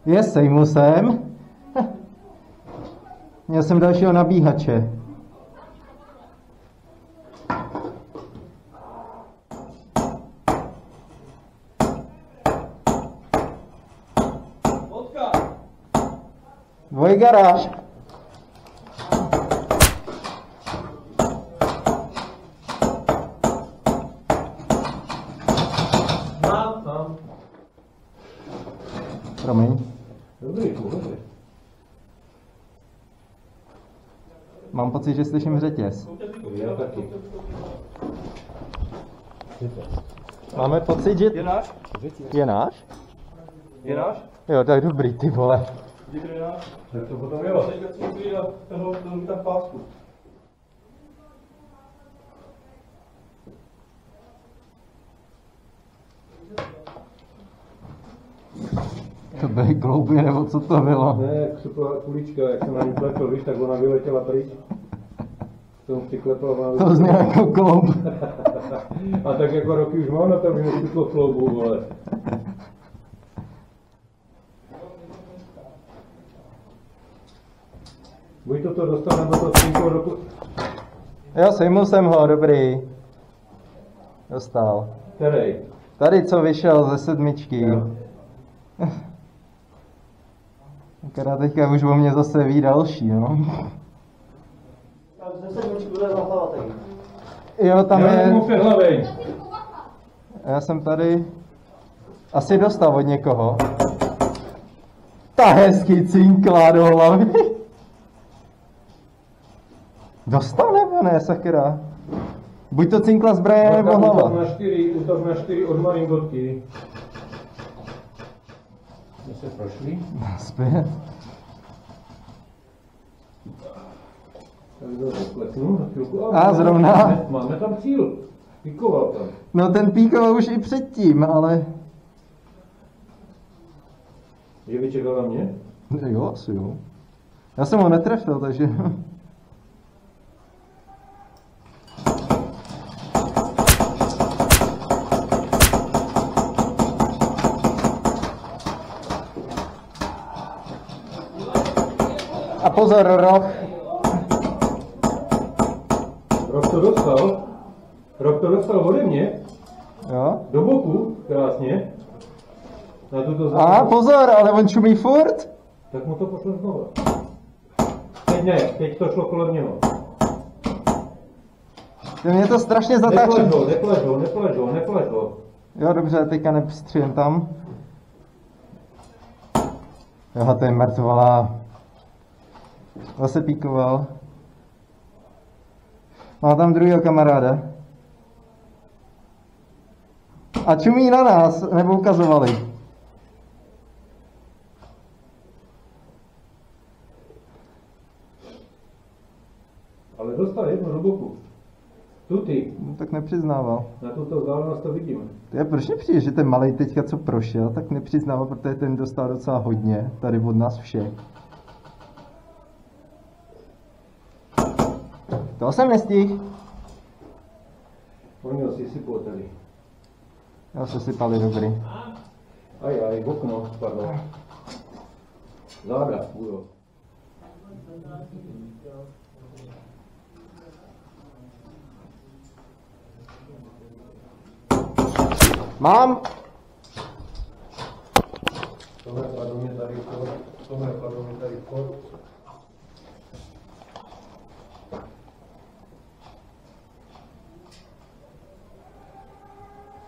Je, sejmu jsem. Měl jsem dalšího nabíhače. Dvojgaráž. Mám. Promiň. Dobrý. Mám pocit, že slyším řetěz. Já taky. Máme pocit, že... Je náš? Je náš? Je náš? Jo, tak dobrý, ty vole. Tak to potom jo. Teďka si musí dát toho tam pásku. To byly klouby, nebo co to bylo? Ne, křupla kulička, jak jsem na ní klepl, víš, tak ona vyletěla pryč. Jsem přiklepl, ona To znělo jako kloub. A tak jako roky už mám na tom, že nekutlo kloubu, vole. Buď to dostal, nebo to cinko roku... Jo, sejmul jsem ho, dobrý. Dostal. Který? Tady, co vyšel ze 7. Jo. Akorát teďka už o mě zase ví další, no. Tak ze 7 bude za hlava taky. Jo, tam Já je... mu přehlavej. Já jsem tady... Asi dostal od někoho. Ta hezky cinkla do hlavy. Dostal nebo ne, sakra? Buď to cinkla zbraně, nebo hlava. Útok na 4 od maringotky. My se prošli. Zpět. Tak zase kleknu na chvilku. A zrovna. Máme tam cíl. Píkoval tam. No ten píkoval už i předtím, ale... Že vyčekal na mě? Jo, asi jo. Já jsem ho netrefil, takže... A pozor, roh. Rok to dostal. Rok to dostal ode mě. Jo. Do boku. Krásně. Na tuto A pozor, ale on čumí furt. Tak mu to pošlo znova. Teď ne, teď to šlo kolem něho. Mě to strašně zatáčí. Nepležo. Jo, dobře, teďka nepstřím tam. Jo, to je mrtvolá. Zase píkoval. Má tam druhýho kamaráda. A čumí na nás, nebo ukazovali. Ale dostal jedno do boku. Tuty. No, tak nepřiznával. Na tuto vzdálenost to vidím. To proč nepřijde, že ten malej teďka, co prošel, tak nepřiznával, protože ten dostal docela hodně, tady od nás všech. To jsem nestihl. Oni ho si sypou tady. Já se sypali dobrý. Aj, v okno spadlo. Záda, budou. Mám! Tohle padlo mě tady vchod.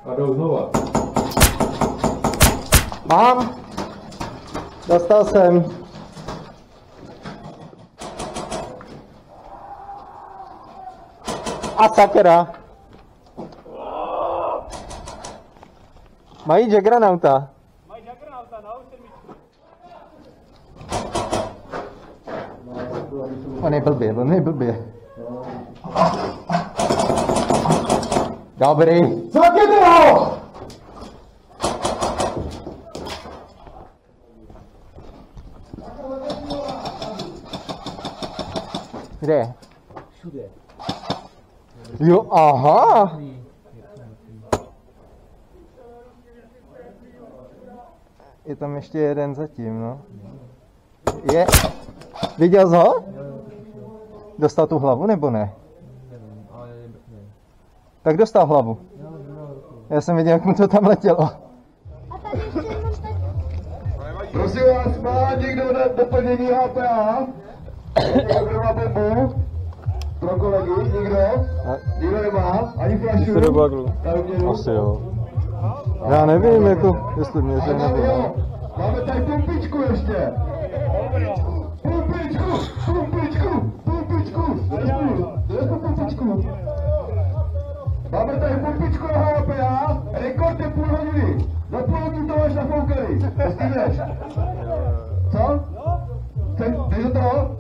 A jdou znova. Mám! Dostal jsem. A sakra. Mají Jaggernauta. Mají Jaggernauta, no, už On je blbě. Dobrý. Co tě to? Kde? Všude. Jo, aha. Je tam ještě jeden zatím, no. Je. Viděl jsi ho? Dostal tu hlavu nebo ne? Nevím, ale ne. Tak dostal hlavu. Já jsem viděl, jak mu to tam letělo. A tady ještě jenom tak. Prosím vás, má někdo na doplnění HPA? Někdo má bombu? Pro kolegy? Nikdo? Nikdo nemá? Ani flašu? Asi jo. Já nevím, jako, jestli mě že nebo ne. Máme tady pumpičku ještě. Pumpičku! Máme tady pumpičku na HPA, rekord je půl hodiny. Za půl hodinu to máš nafoukali. Stihneš? Co? Jdeš do toho?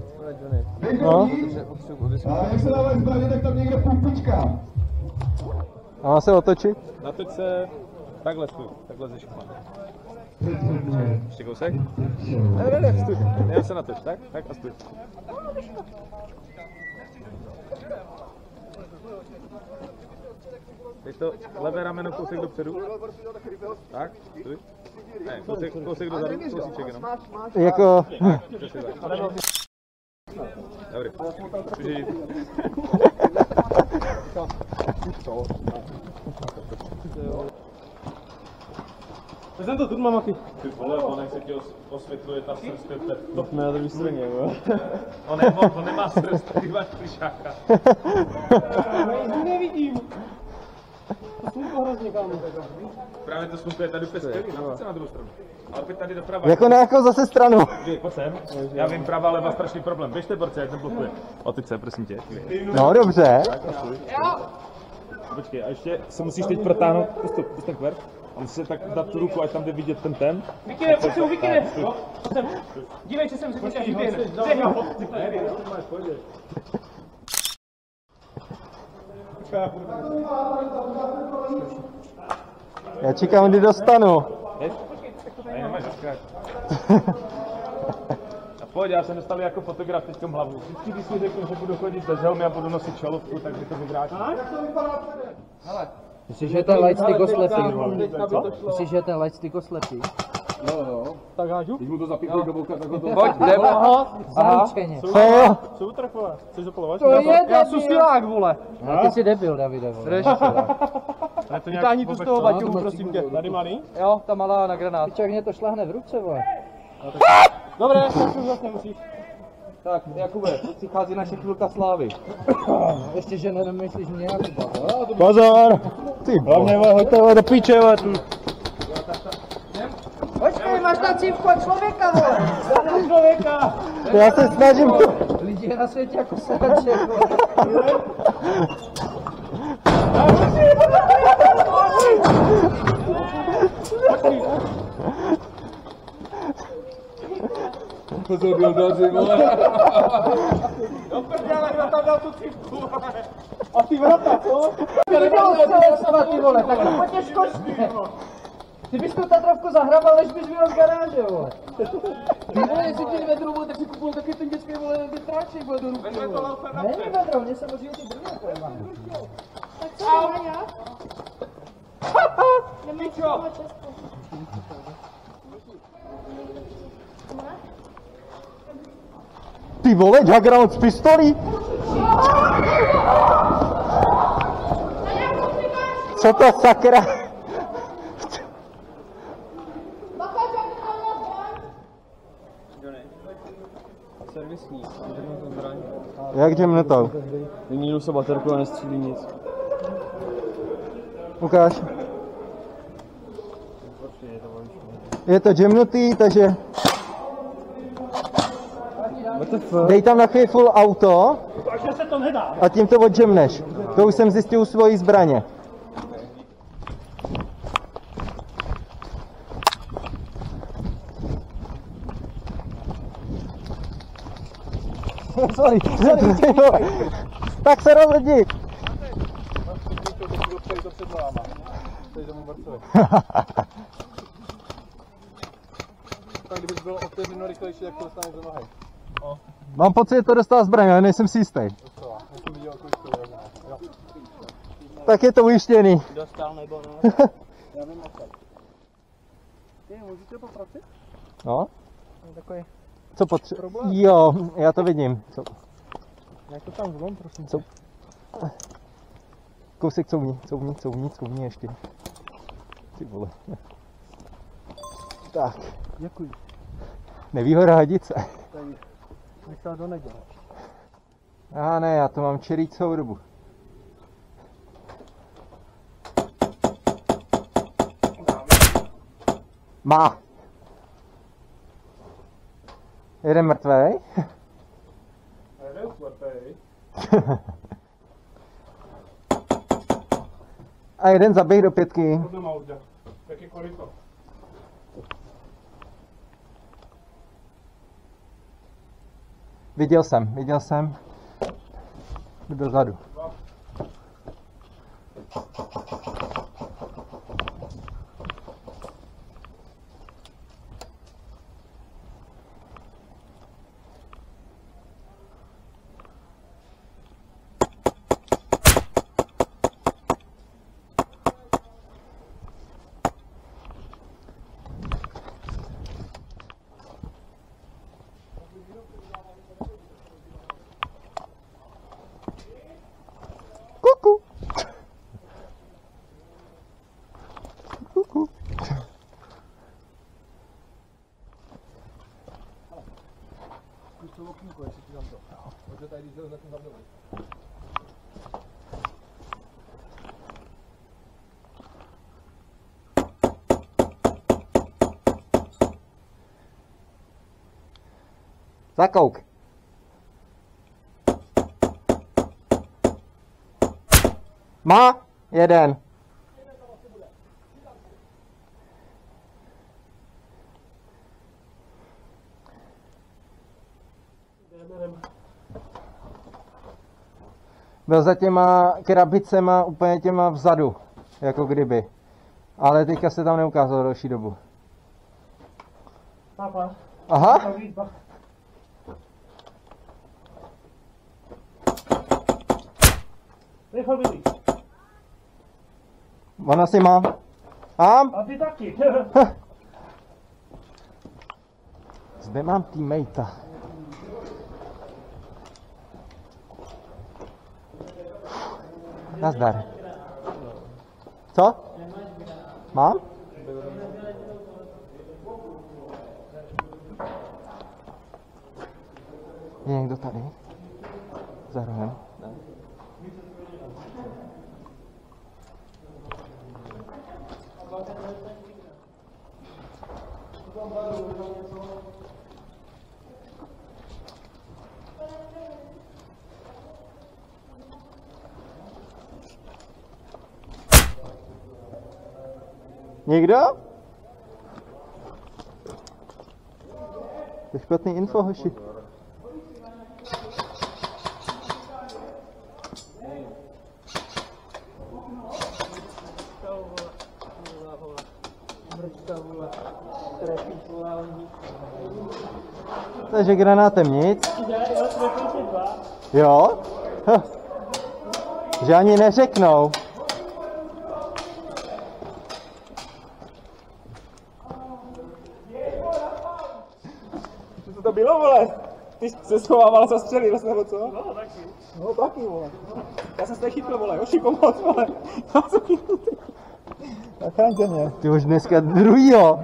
Jdeš do ní? A jak se dávají zbraně, tak tam někde pumpička. A má se otočit? Natoč se, takhle stůj, takhle ze šupa. Ještě kousek? Ne, stůj, já se natoč, tak a stůj. Teď to levé rameno kousek dopředu. Tak, stůj. Ne, kousek dozadu, kousíček jenom. Jako... Dobrý, můžeš jít. Jsem to tu mám taky. Ty vole, on jak se ti osvětluje ta srst, To jsme na druhé straně, jo. on nemá srst, ty máš plišáka. Já nevidím. To slunko hrozně, kámo. Právě to slunko je tady úplně skvělý, pojď se na druhou stranu. Ale pojď tady doprava. Jako na jakou zase stranu? Pojď sem, já vím, pravá, leva, strašný problém. Běžte, borce, jak to blokuje. O, teď se, prosím tě. No dobře. Počkej, a ještě se musíš teď protáhnout, pust ten kver. A musíš tak dát tu ruku, ať tam jde vidět ten ten. Vykine, vykine. Dívej, že jsem se počkej, vyběhne. Já čekám, kdy dostanu. Ne, nemáš zaskrát. A pojď, já jsem dostal jako fotograf teď hlavu. Vždycky, když si řeknu, že budu chodit bez helmy a budu nosit šalovku, tak by to vyvrátí. Myslíš, že je ten lightstick oslepý? Co? Myslíš, že je ten lightstick oslepý? Tak hážu? Když mu to zapíchli do boka, tak ho to... Pojď, jdeme. Zaručeně. Co jo? Co utrafovat? Chceš zapalovat? To je Já jsem silák, vole. No, ty jsi debil, Davide, vole. Vytáhni tu z toho baťohu, prosím tě. Tady malý? Jo, ta malá na granát. Pičák mě to šláhne v ruce, vole. Dobré, tak už zase nemusíš. Tak, Jakube, přichází naše chvilka slávy. Ještě, že nemyslíš mě, Jakuba. Pozor! Ty Hlavně, hoďte do píče, vole, tu. Počkej, máš tam cívku od člověka, vole. Člověka! Já se snažím to... Lidi je na světě jako sedače, vole. Pozor, dildoři, vole. Kdo tam dal tu cívku, vole? A ty vrata, co? Ty vole, tak to pojď škočně. Ty bys tu Tatrovku zahrabal, než bys vyjel z garáže, vole. Ty vole, jestli ti vedru, vole, tak si kupuju taky ten dětský, vole, větráček, vole, do ruky, vole. Není vedro, mě se možná ty brně, pojemané. Tak co je Maja? Nemáš toho českou. Ty vole, Juggernaut z pistolí? Co to sakra? Bacha, Servisní, jdeme to zbraň. Jak jdem to? Vyměnil se baterku a nestřílí nic. Ukáž. Je to jamnutý, takže... Dej tam na chvíli full auto Takže se to nedá. a tím to odjamneš. To už jsem zjistil u svojí zbraně. Sorry. Tak se rozhodni. Tak kdybych byl o vteřinu rychlejší, jak to dostaneš do nohy. Mám pocit, že to dostal zbraň, ale nejsem si jistý. Tak je to ujištěný. Dostal nebo ne? Já vím, jak. můžu tě poprosit? No, Takový, co potřebuješ? Jo, já to vidím. Co? jak to tam zlom, prosím. Co? Kousek couvni ještě. Ty vole. Tak, Děkuji. nevýhoda hadice. Tady, nechal do neděle. Ne, já to mám čerý celou dobu. Má. Jeden mrtvej. Jeden slepej. A jeden zaběh do 5. Tohle má udělat. Tak je koryto. Viděl jsem. Dozadu. Kuku. Kuku. Zkus to okýnko, jestli ti dám to. Pojďte tady, když jdou, tak tam dole. Zakouk. Má jeden. Byl za těma krabicema úplně těma vzadu, jako kdyby. Ale teďka se tam neukázalo další dobu. Papa, Aha, to výzva. Rychle bydlí. ona si má. Mám? A ty taky. Zde mám teammatea. Nazdar. Co? Mám? Je někdo tady? Za rohem? Někdo? To je špatný info, hoši. Takže granátem nic. Jo? Že ani neřeknou. Co to bylo, vole? Ty se schovávala za střely, nebo co? No, taky. No, taky, vole. Já jsem se tady chytl, vole. Hoši, pomoc, vole. Já jsem chytl. Zachraňte mě. Ty už dneska druhýho.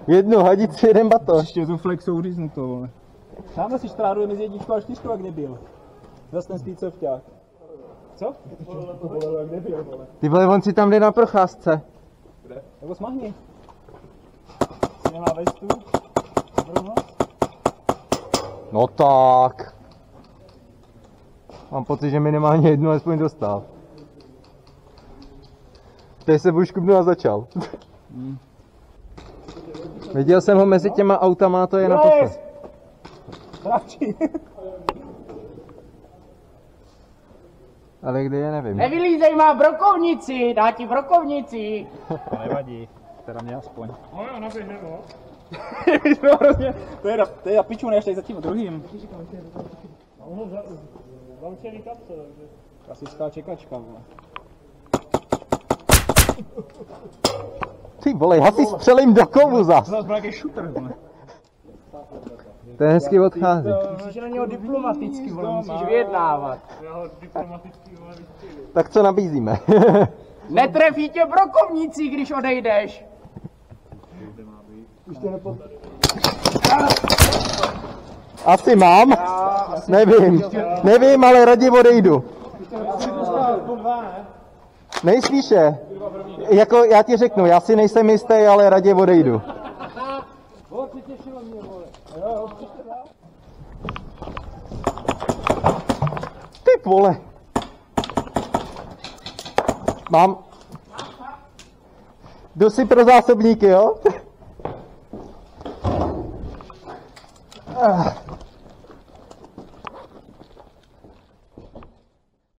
Jednu hadici, jeden baton. Ještě tu flexou říznutou, vole. Tamhle si štráduje mezi 1 a 4, jak nebyl. Zas ten spíc, co vťák. Co? To bylo, jak nebyl, vole. Ty vole, on si tam jde na procházce. Kde? Nebo smahni. Nemá vestu. No tak. Mám pocit, že minimálně jednu aspoň dostal. Teď se buškubnu a začal. Viděl jsem ho mezi těma autama, to je na posle. Radši. Ale kde je, nevím. Nevylízej, má brokovnici, dá ti brokovnici. To nevadí. Teda mě aspoň. No jo, naběhne, no. To je na piču, než tady za tím druhým. Ono zamčený kapce, takže. Klasická čekačka, vole. Ty vole, já si střelím do kovu zas. To byl nějaký shooter, vole. To je hezky odchází. Musíš na něho diplomaticky, vole, musíš vyjednávat. Tak co nabízíme? Netrefí tě brokovníci, když odejdeš. Asi mám? Nevím, ale raději odejdu. Nejspíše. Jako já ti řeknu, já si nejsem jistý, ale raději odejdu. Ty vole. Mám. Jdu si pro zásobníky, jo?